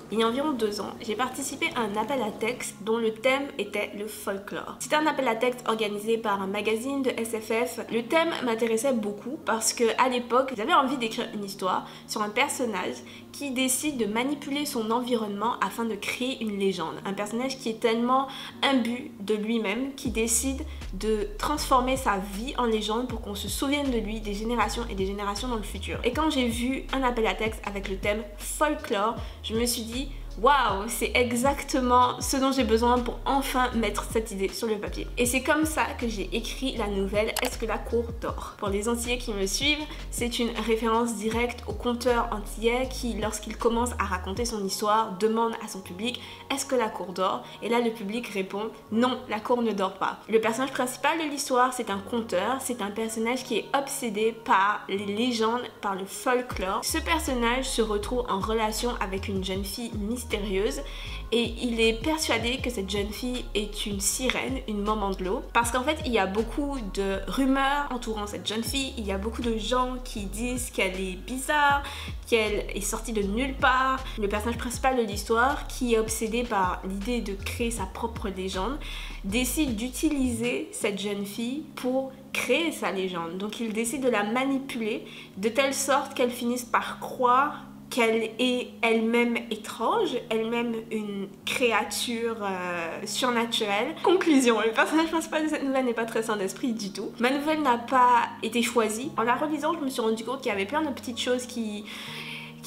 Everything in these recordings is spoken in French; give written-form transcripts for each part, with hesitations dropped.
Il y a environ 2 ans, j'ai participé à un appel à texte dont le thème était le folklore. C'était un appel à texte organisé par un magazine de SFF. Le thème m'intéressait beaucoup parce que à l'époque, j'avais envie d'écrire une histoire sur un personnage qui décide de manipuler son environnement afin de créer une légende. Un personnage qui est tellement imbu de lui-même, qui décide de transformer sa vie en légende pour qu'on se souvienne de lui des générations et des générations dans le futur. Et quand j'ai vu un appel à texte avec le thème folklore, je me suis dit waouh, c'est exactement ce dont j'ai besoin pour enfin mettre cette idée sur le papier. Et c'est comme ça que j'ai écrit la nouvelle Est-ce que la cour dort? Pour les Antillais qui me suivent, c'est une référence directe au conteur antillais qui, lorsqu'il commence à raconter son histoire, demande à son public Est-ce que la cour dort? Et là, le public répond non, la cour ne dort pas. Le personnage principal de l'histoire, c'est un conteur, c'est un personnage qui est obsédé par les légendes, par le folklore. Ce personnage se retrouve en relation avec une jeune fille mystérieuse et il est persuadé que cette jeune fille est une sirène, une maman de l'eau, parce qu'en fait il y a beaucoup de rumeurs entourant cette jeune fille, il y a beaucoup de gens qui disent qu'elle est bizarre, qu'elle est sortie de nulle part. Le personnage principal de l'histoire, qui est obsédé par l'idée de créer sa propre légende, décide d'utiliser cette jeune fille pour créer sa légende. Donc il décide de la manipuler de telle sorte qu'elle finisse par croire qu'elle est elle-même étrange, elle-même une créature surnaturelle. Conclusion, le personnage principal de cette nouvelle n'est pas très sain d'esprit du tout. Ma nouvelle n'a pas été choisie. En la relisant, je me suis rendu compte qu'il y avait plein de petites choses qui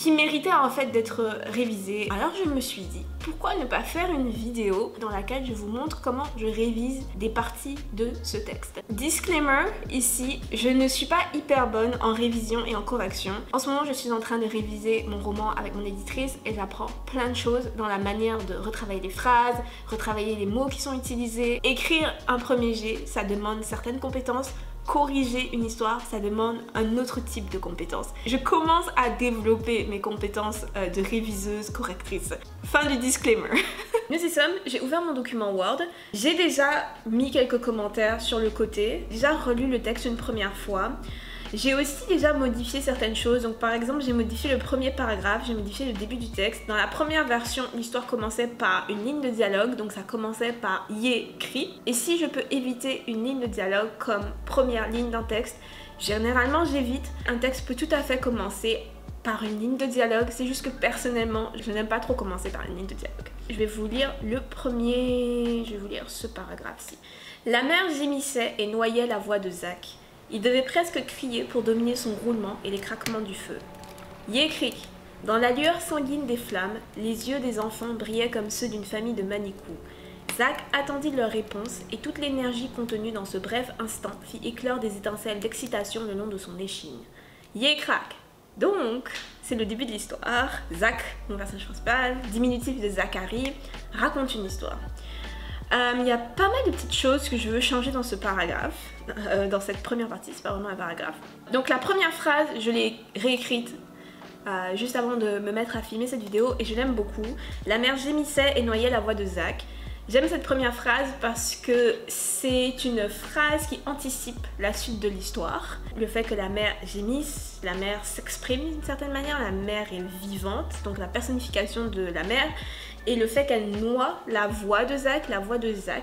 méritait en fait d'être révisé. Alors je me suis dit, pourquoi ne pas faire une vidéo dans laquelle je vous montre comment je révise des parties de ce texte. Disclaimer, ici, je ne suis pas hyper bonne en révision et en correction. En ce moment, je suis en train de réviser mon roman avec mon éditrice et j'apprends plein de choses dans la manière de retravailler les phrases, retravailler les mots qui sont utilisés. Écrire un premier jet, ça demande certaines compétences. Corriger une histoire, ça demande un autre type de compétences. Je commence à développer mes compétences de réviseuse, correctrice. Fin du disclaimer. Nous y sommes, j'ai ouvert mon document Word. J'ai déjà mis quelques commentaires sur le côté, déjà relu le texte une première fois. J'ai aussi déjà modifié certaines choses, donc par exemple j'ai modifié le premier paragraphe, j'ai modifié le début du texte. Dans la première version, l'histoire commençait par une ligne de dialogue, donc ça commençait par « yé crie ». Et si je peux éviter une ligne de dialogue comme première ligne d'un texte, généralement j'évite. Un texte peut tout à fait commencer par une ligne de dialogue, c'est juste que personnellement je n'aime pas trop commencer par une ligne de dialogue. Je vais vous lire je vais vous lire ce paragraphe-ci. La mère gémissait et noyait la voix de Zach. Il devait presque crier pour dominer son roulement et les craquements du feu. Yé crie. Dans la lueur sanguine des flammes, les yeux des enfants brillaient comme ceux d'une famille de Manikou. Zach attendit leur réponse et toute l'énergie contenue dans ce bref instant fit éclore des étincelles d'excitation le long de son échine. Yé craque. Donc, c'est le début de l'histoire. Zach, mon personnage principal, diminutif de Zachary, raconte une histoire. Il y a pas mal de petites choses que je veux changer dans ce paragraphe, dans cette première partie, c'est pas vraiment un paragraphe. Donc la première phrase, je l'ai réécrite juste avant de me mettre à filmer cette vidéo et je l'aime beaucoup. La mère gémissait et noyait la voix de Zach. J'aime cette première phrase parce que c'est une phrase qui anticipe la suite de l'histoire. Le fait que la mère gémisse, la mère s'exprime d'une certaine manière, la mère est vivante, donc la personnification de la mère. Et le fait qu'elle noie la voix de Zach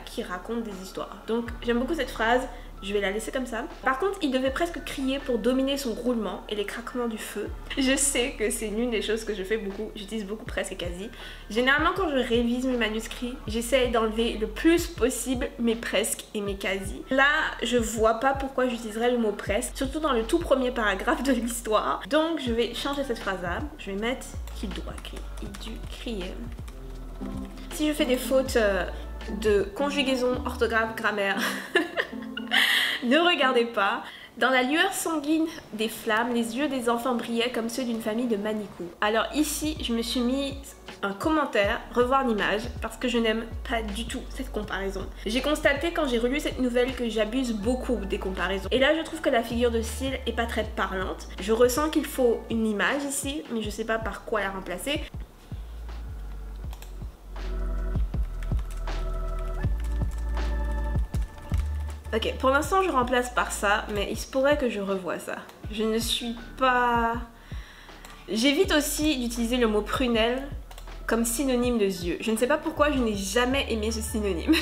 qui raconte des histoires. Donc j'aime beaucoup cette phrase, je vais la laisser comme ça. Par contre, il devait presque crier pour dominer son roulement et les craquements du feu. Je sais que c'est l'une des choses que je fais beaucoup, j'utilise beaucoup presque et quasi. Généralement quand je révise mes manuscrits, j'essaie d'enlever le plus possible mes presque et mes quasi. Là, je vois pas pourquoi j'utiliserais le mot presque, surtout dans le tout premier paragraphe de l'histoire. Donc je vais changer cette phrase là, je vais mettre qu'il doit crier, il dut crier. Si je fais des fautes de conjugaison, orthographe, grammaire, ne regardez pas. Dans la lueur sanguine des flammes, les yeux des enfants brillaient comme ceux d'une famille de Manikou. Alors ici, je me suis mis un commentaire, revoir l'image, parce que je n'aime pas du tout cette comparaison. J'ai constaté quand j'ai relu cette nouvelle que j'abuse beaucoup des comparaisons. Et là, je trouve que la figure de style est pas très parlante. Je ressens qu'il faut une image ici, mais je sais pas par quoi la remplacer. Ok, pour l'instant je remplace par ça, mais il se pourrait que je revoie ça. Je ne suis pas... J'évite aussi d'utiliser le mot prunelle comme synonyme de yeux. Je ne sais pas pourquoi je n'ai jamais aimé ce synonyme.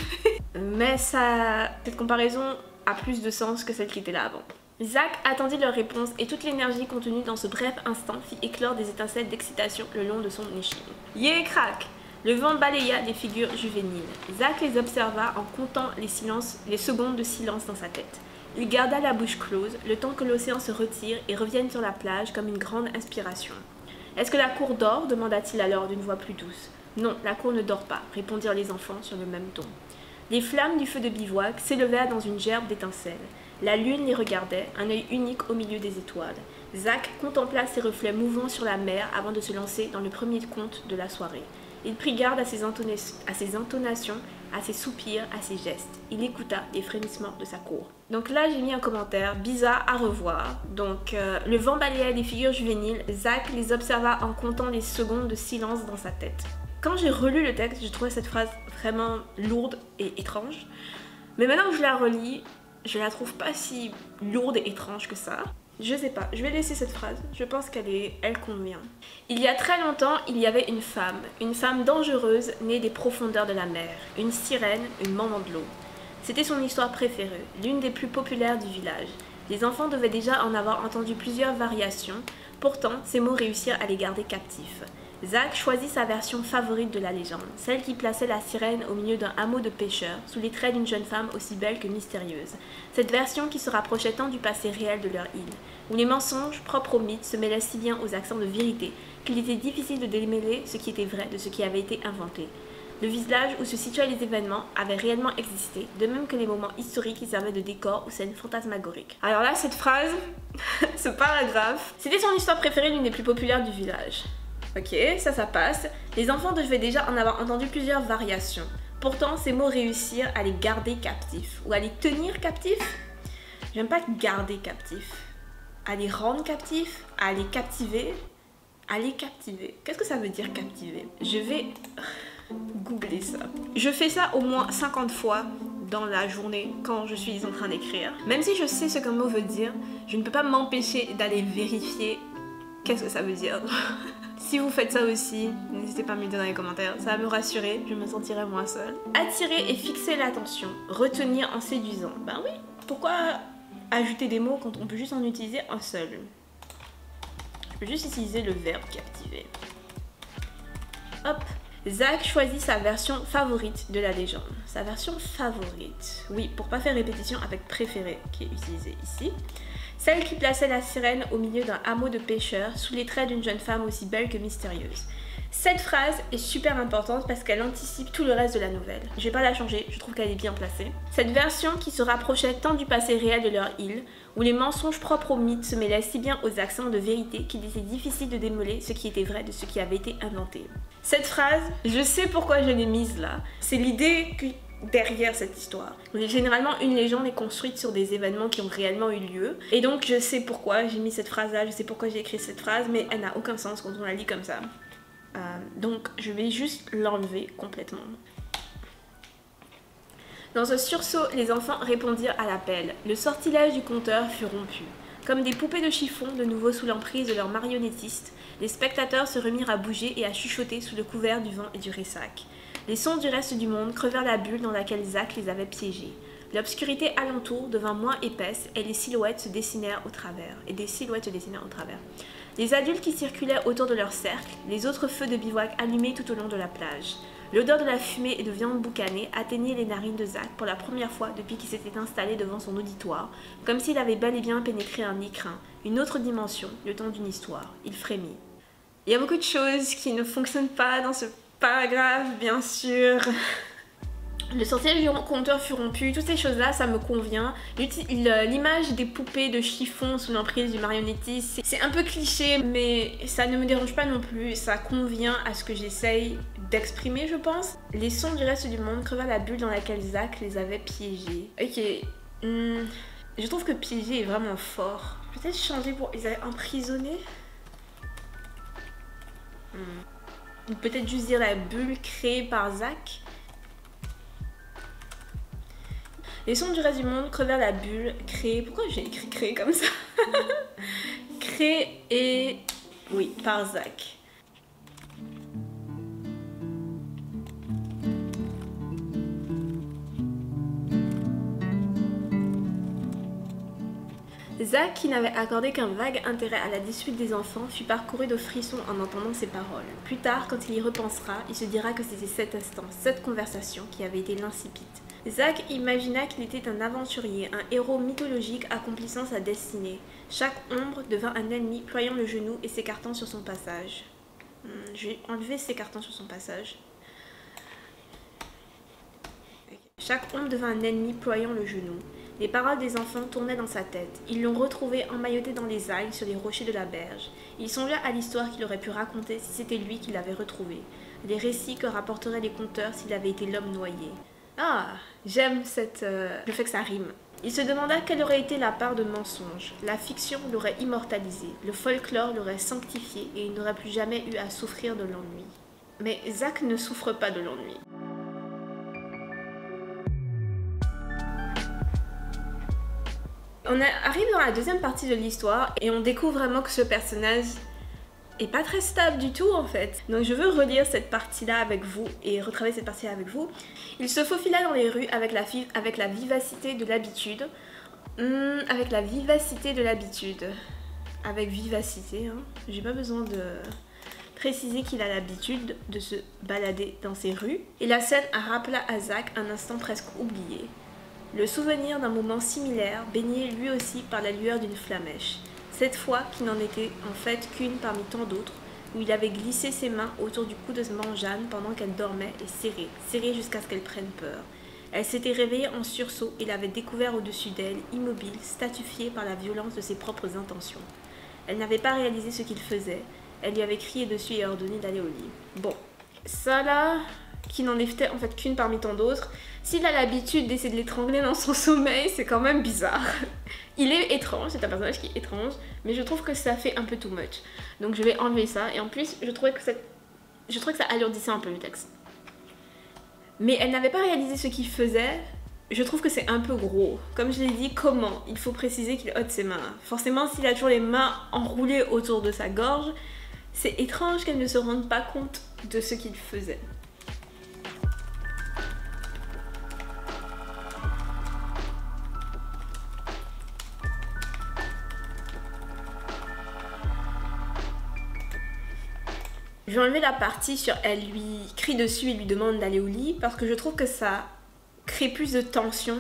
Mais cette comparaison a plus de sens que celle qui était là avant. Zack attendit leur réponse et toute l'énergie contenue dans ce bref instant fit éclore des étincelles d'excitation le long de son échine. Yeah, crac! Le vent balaya des figures juvéniles. Zack les observa en comptant les secondes de silence dans sa tête. Il garda la bouche close, le temps que l'océan se retire et revienne sur la plage comme une grande inspiration. « Est-ce que la cour dort » demanda-t-il alors d'une voix plus douce. « Non, la cour ne dort pas » répondirent les enfants sur le même ton. Les flammes du feu de bivouac s'élevèrent dans une gerbe d'étincelles. La lune les regardait, un œil unique au milieu des étoiles. Zack contempla ses reflets mouvants sur la mer avant de se lancer dans le premier conte de la soirée. Il prit garde à ses intonations, à ses soupirs, à ses gestes. Il écouta les frémissements de sa cour. Donc là, j'ai mis un commentaire bizarre à revoir. Donc, le vent balayait les figures juvéniles. Zack les observa en comptant les secondes de silence dans sa tête. Quand j'ai relu le texte, j'ai trouvé cette phrase vraiment lourde et étrange. Mais maintenant que je la relis, je la trouve pas si lourde et étrange que ça. Je sais pas, je vais laisser cette phrase, je pense elle convient. Il y a très longtemps, il y avait une femme dangereuse née des profondeurs de la mer, une sirène, une maman de l'eau. C'était son histoire préférée, l'une des plus populaires du village. Les enfants devaient déjà en avoir entendu plusieurs variations, pourtant ces mots réussirent à les garder captifs. Zack choisit sa version favorite de la légende, celle qui plaçait la sirène au milieu d'un hameau de pêcheurs, sous les traits d'une jeune femme aussi belle que mystérieuse. Cette version qui se rapprochait tant du passé réel de leur île, où les mensonges propres au mythe se mêlaient si bien aux accents de vérité qu'il était difficile de démêler ce qui était vrai de ce qui avait été inventé. Le village où se situaient les événements avait réellement existé, de même que les moments historiques qui servaient de décor aux scènes fantasmagoriques. Alors là, cette phrase, ce paragraphe, c'était son histoire préférée, l'une des plus populaires du village. Ok, ça passe. Les enfants devaient déjà en avoir entendu plusieurs variations. Pourtant, ces mots réussirent à les garder captifs. Ou à les tenir captifs. J'aime pas garder captifs. À les rendre captifs. À les captiver. À les captiver. Qu'est-ce que ça veut dire captiver? Je vais googler ça. Je fais ça au moins 50 fois dans la journée quand je suis en train d'écrire. Même si je sais ce qu'un mot veut dire, je ne peux pas m'empêcher d'aller vérifier qu'est-ce que ça veut dire. Si vous faites ça aussi, n'hésitez pas à me le dire dans les commentaires, ça va me rassurer, je me sentirai moins seule. Attirer et fixer l'attention, retenir en séduisant. Ben oui, pourquoi ajouter des mots quand on peut juste en utiliser un seul? Je peux juste utiliser le verbe captiver. Hop. Zack choisit sa version favorite de la légende. Sa version favorite. Oui, pour pas faire répétition avec préféré, qui est utilisé ici. Celle qui plaçait la sirène au milieu d'un hameau de pêcheurs, sous les traits d'une jeune femme aussi belle que mystérieuse. Cette phrase est super importante parce qu'elle anticipe tout le reste de la nouvelle. Je vais pas la changer, je trouve qu'elle est bien placée. Cette version qui se rapprochait tant du passé réel de leur île, où les mensonges propres au mythe se mêlaient si bien aux accents de vérité qu'il était difficile de démêler ce qui était vrai de ce qui avait été inventé. Cette phrase, je sais pourquoi je l'ai mise là. C'est l'idée que derrière cette histoire. Généralement, une légende est construite sur des événements qui ont réellement eu lieu. Et donc, je sais pourquoi j'ai mis cette phrase-là, je sais pourquoi j'ai écrit cette phrase, mais elle n'a aucun sens quand on la lit comme ça. Donc, je vais juste l'enlever complètement. Dans un sursaut, les enfants répondirent à l'appel. Le sortilège du conteur fut rompu. Comme des poupées de chiffon, de nouveau sous l'emprise de leurs marionnettistes, les spectateurs se remirent à bouger et à chuchoter sous le couvert du vent et du ressac. Les sons du reste du monde crevèrent la bulle dans laquelle Zack les avait piégés. L'obscurité alentour devint moins épaisse et des silhouettes se dessinèrent au travers. Les adultes qui circulaient autour de leur cercle, les autres feux de bivouac allumés tout au long de la plage. L'odeur de la fumée et de viande boucanée atteignait les narines de Zack pour la première fois depuis qu'il s'était installé devant son auditoire, comme s'il avait bel et bien pénétré un écrin, une autre dimension, le temps d'une histoire. Il frémit. Il y a beaucoup de choses qui ne fonctionnent pas dans ce paragraphe, bien sûr. Le sortilège du conteur fut rompu, toutes ces choses-là, ça me convient. L'image des poupées de chiffon sous l'emprise du marionnettiste, c'est un peu cliché, mais ça ne me dérange pas non plus. Ça convient à ce que j'essaye d'exprimer, je pense. Les sons du reste du monde crevèrent la bulle dans laquelle Zack les avait piégés. Ok, je trouve que piéger est vraiment fort. Peut-être changer pour les avait emprisonnés. Peut-être juste dire la bulle créée par Zack. Les sons du reste du monde crevèrent la bulle créée... Pourquoi j'ai écrit créée comme ça? Créée, oui, par Zack. Zach, qui n'avait accordé qu'un vague intérêt à la dispute des enfants, fut parcouru de frissons en entendant ces paroles. Plus tard, quand il y repensera, il se dira que c'était cet instant, cette conversation qui avait été l'incipit. Zach imagina qu'il était un aventurier, un héros mythologique accomplissant sa destinée. Chaque ombre devint un ennemi, ployant le genou et s'écartant sur son passage. Je vais enlever s'écartant sur son passage. Chaque ombre devint un ennemi, ployant le genou. Les paroles des enfants tournaient dans sa tête. Ils l'ont retrouvé emmailloté dans les algues sur les rochers de la berge. Il songea à l'histoire qu'il aurait pu raconter si c'était lui qui l'avait retrouvé. Les récits que rapporteraient les conteurs s'il avait été l'homme noyé. Ah, j'aime le fait que ça rime. Il se demanda quelle aurait été la part de mensonge. La fiction l'aurait immortalisé, le folklore l'aurait sanctifié et il n'aurait plus jamais eu à souffrir de l'ennui. Mais Zach ne souffre pas de l'ennui. On arrive dans la deuxième partie de l'histoire et on découvre vraiment que ce personnage est pas très stable du tout en fait. Donc je veux relire cette partie-là avec vous et retravailler cette partie-là avec vous. Il se faufila dans les rues avec la vivacité de l'habitude. Avec la vivacité de l'habitude. Avec vivacité, hein. J'ai pas besoin de préciser qu'il a l'habitude de se balader dans ces rues. Et la scène rappela à Zach un instant presque oublié. Le souvenir d'un moment similaire, baigné lui aussi par la lueur d'une flamèche. Cette fois qui n'en était en fait qu'une parmi tant d'autres, où il avait glissé ses mains autour du cou de Jeanne pendant qu'elle dormait et serré jusqu'à ce qu'elle prenne peur. Elle s'était réveillée en sursaut et l'avait découvert au-dessus d'elle, immobile, statufiée par la violence de ses propres intentions. Elle n'avait pas réalisé ce qu'il faisait, elle lui avait crié dessus et ordonné d'aller au lit. Bon, ça là, qui n'en était en fait qu'une parmi tant d'autres, s'il a l'habitude d'essayer de l'étrangler dans son sommeil, c'est quand même bizarre. Il est étrange, c'est un personnage qui est étrange, mais je trouve que ça fait un peu too much. Donc je vais enlever ça, et en plus, je trouvais que ça alourdissait un peu le texte. Mais elle n'avait pas réalisé ce qu'il faisait, je trouve que c'est un peu gros. Comme je l'ai dit, comment? Il faut préciser qu'il ôte ses mains. Forcément, s'il a toujours les mains enroulées autour de sa gorge, c'est étrange qu'elle ne se rende pas compte de ce qu'il faisait. Je vais enlever la partie sur elle lui crie dessus et lui demande d'aller au lit parce que je trouve que ça crée plus de tension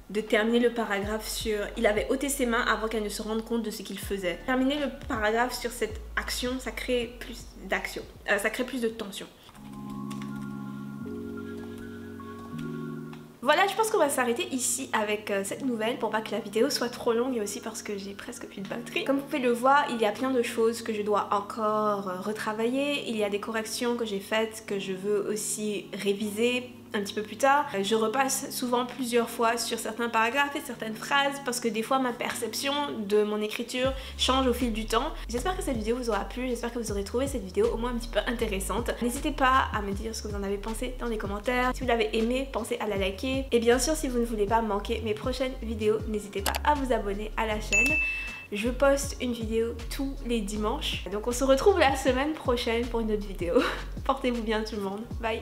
de terminer le paragraphe sur il avait ôté ses mains avant qu'elle ne se rende compte de ce qu'il faisait. Terminer le paragraphe sur cette action, ça crée plus d'action, ça crée plus de tension. Voilà, je pense qu'on va s'arrêter ici avec cette nouvelle pour pas que la vidéo soit trop longue et aussi parce que j'ai presque plus de batterie. Comme vous pouvez le voir, il y a plein de choses que je dois encore retravailler. Il y a des corrections que j'ai faites que je veux aussi réviser un petit peu plus tard. Je repasse souvent plusieurs fois sur certains paragraphes et certaines phrases parce que des fois ma perception de mon écriture change au fil du temps. J'espère que cette vidéo vous aura plu, j'espère que vous aurez trouvé cette vidéo au moins un petit peu intéressante. N'hésitez pas à me dire ce que vous en avez pensé dans les commentaires. Si vous l'avez aimé, pensez à la liker. Et bien sûr, si vous ne voulez pas manquer mes prochaines vidéos, n'hésitez pas à vous abonner à la chaîne. Je poste une vidéo tous les dimanches. Donc on se retrouve la semaine prochaine pour une autre vidéo. Portez-vous bien tout le monde. Bye!